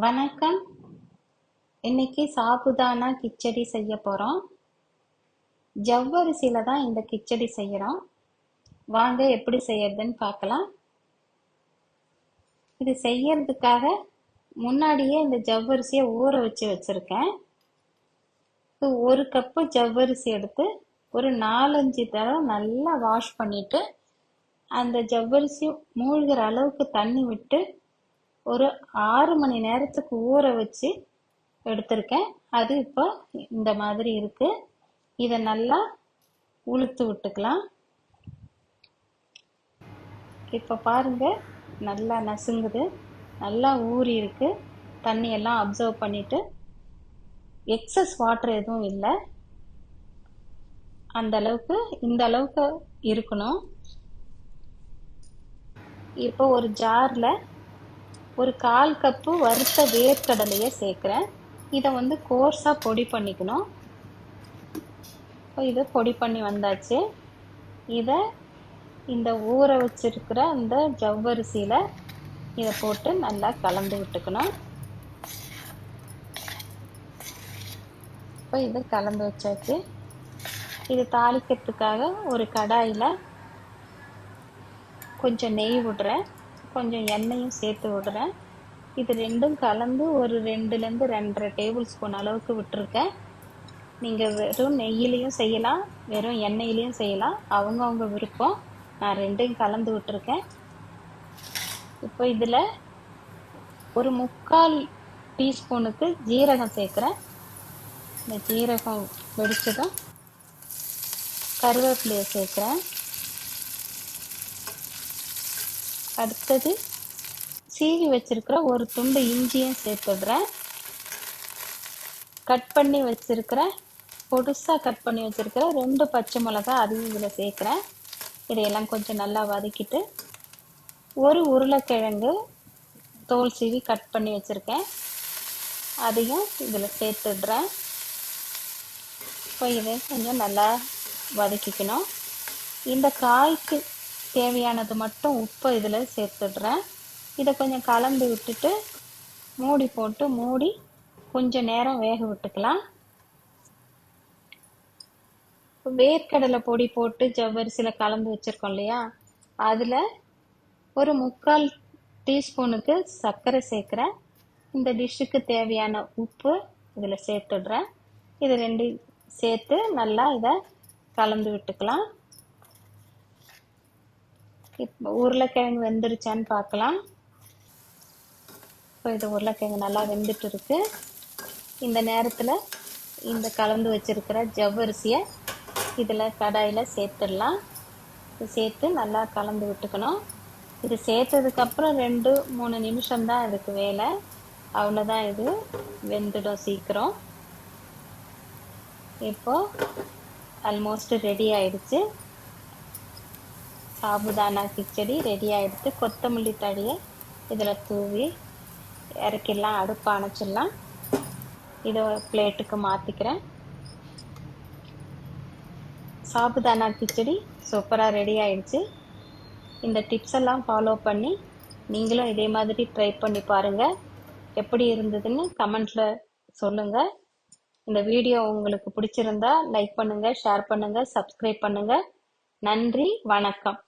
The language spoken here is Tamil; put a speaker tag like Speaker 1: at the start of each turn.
Speaker 1: வணக்கம். இன்னைக்கு சாபுதானா கிச்சடி செய்ய போறோம். ஜவ்வரிசியில தான் இந்த கிச்சடி செய்யறோம். வாங்க எப்படி செய்யறதுன்னு பார்க்கலாம். இது செய்யறதுக்காக முன்னாடியே இந்த ஜவ்வரிசியை ஊற வச்சு வச்சிருக்கேன். ஒரு கப்பு ஜவ்வரிசி எடுத்து ஒரு 4-5 தடவை நல்லா வாஷ் பண்ணிட்டு அந்த ஜவ்வரிசி மூழ்கிற அளவுக்கு தண்ணி விட்டு ஒரு 6 மணி நேரத்துக்கு ஊற வச்சு எடுத்திருக்கேன். அது இப்போ இந்த மாதிரி இருக்கு. இதை நல்லா உளுத்து விட்டுக்கலாம். இப்போ பாருங்க, நல்லா நசுங்குது, நல்லா ஊறி இருக்கு. தண்ணி எல்லாம் அப்சர்வ் பண்ணிட்டு எக்ஸஸ் வாட்டர் எதுவும் இல்லை. அந்த அளவுக்கு இந்த அளவுக்கு இருக்கணும். இப்போ ஒரு ஜார்ல ஒரு 1/4 கப்பு வறுத்த வேர்க்கடலையை சேர்க்குறேன். இதை கோர்ஸா பொடி பண்ணிக்கணும். இதை பொடி பண்ணி வந்தாச்சு. இதை இந்த ஊற வச்சிருக்கிற இந்த ஜவ்வரிசியில இதை போட்டு நல்லா கலந்து விட்டுக்கணும். இப்போ இதை கலந்து வச்சாச்சு. இது தாளிக்கிறதுக்காக ஒரு கடாயில் கொஞ்சம் நெய் விடுறேன், கொஞ்சம் எண்ணெயும் சேர்த்து விடுறேன். இது ரெண்டும் கலந்து ஒரு 2லேருந்து 2.5 டேபிள் ஸ்பூன் அளவுக்கு விட்டுருக்கேன். நீங்கள் வெறும் நெய்யிலையும் செய்யலாம், வெறும் எண்ணெயிலையும் செய்யலாம், அவங்கவுங்க விருப்பம். நான் ரெண்டையும் கலந்து விட்டுருக்கேன். இப்போ இதில் ஒரு 3/4 டீஸ்பூனுக்கு ஜீரகம் சேர்க்குறேன். இந்த ஜீரகம் வெடிச்சதும் கருவேப்பிலையை சேர்க்குறேன். அடுத்தது சீவி வச்சிருக்கிற ஒரு துண்டு இஞ்சியும் சேர்த்துடுறேன். கட் பண்ணி வச்சிருக்கிற பொடுசாக கட் பண்ணி வச்சிருக்கிற 2 பச்சை மிளகாய் அதையும் இதில் சேர்க்குறேன். இதையெல்லாம் கொஞ்சம் நல்லா வதக்கிட்டு ஒரு உருளைக்கிழங்கு தோல் சீவி கட் பண்ணி வச்சுருக்கேன், அதையும் இதில் சேர்த்துடுறேன். இப்போ இதை கொஞ்சம் நல்லா வதக்கிக்கணும். இந்த காய்க்கு தேவையானது மட்டும் உப்பு இதில் சேர்த்துடுறேன். இதை கொஞ்சம் கலந்து விட்டுட்டு மூடி போட்டு மூடி கொஞ்சம் நேரம் வேக விட்டுக்கலாம். வேர்க்கடலை பொடி போட்டு ஜவ்வரிசியில் கலந்து வச்சுருக்கோம் இல்லையா, அதில் ஒரு 3/4 டீஸ்பூனுக்கு சர்க்கரை சேர்க்குறேன். இந்த டிஷ்ஷுக்கு தேவையான உப்பு இதில் சேர்த்துடுறேன். இது 2 சேர்த்து நல்லா இதை கலந்து விட்டுக்கலாம். இப்போ உருளைக்கிழங்கு வெந்துருச்சான்னு பார்க்கலாம். இப்போ இது உருளைக்கிழங்கு நல்லா வெந்துட்டு இருக்கு. இந்த நேரத்தில் இந்த கலந்து வச்சிருக்கிற ஜவ்வரிசியை இதில் கடாயில் சேர்த்துடலாம். இது சேர்த்து நல்லா கலந்து விட்டுக்கணும். இது சேர்த்ததுக்கப்புறம் 2-3 நிமிஷம்தான் இதுக்கு வேலை, அவ்வளோதான். இது வெந்துடும் சீக்கிரம். இப்போ ஆல்மோஸ்ட் ரெடி ஆயிடுச்சு. சாபுதானா கிச்சடி ரெடி ஆயிடுச்சு. கொத்தமல்லி தழையை இதில் தூவி இறக்கிடலாம், அடுப்பு அணைச்சிடலாம். இதை பிளேட்டுக்கு மாற்றிக்கிறேன். சாபுதானா கிச்சடி சூப்பராக ரெடி ஆயிடுச்சு. இந்த டிப்ஸ் எல்லாம் ஃபாலோ பண்ணி நீங்களும் இதே மாதிரி ட்ரை பண்ணி பாருங்கள். எப்படி இருந்ததுன்னு கமெண்ட்டில் சொல்லுங்கள். இந்த வீடியோ உங்களுக்கு பிடிச்சிருந்தா லைக் பண்ணுங்கள், ஷேர் பண்ணுங்கள், சப்ஸ்கிரைப் பண்ணுங்கள். நன்றி, வணக்கம்.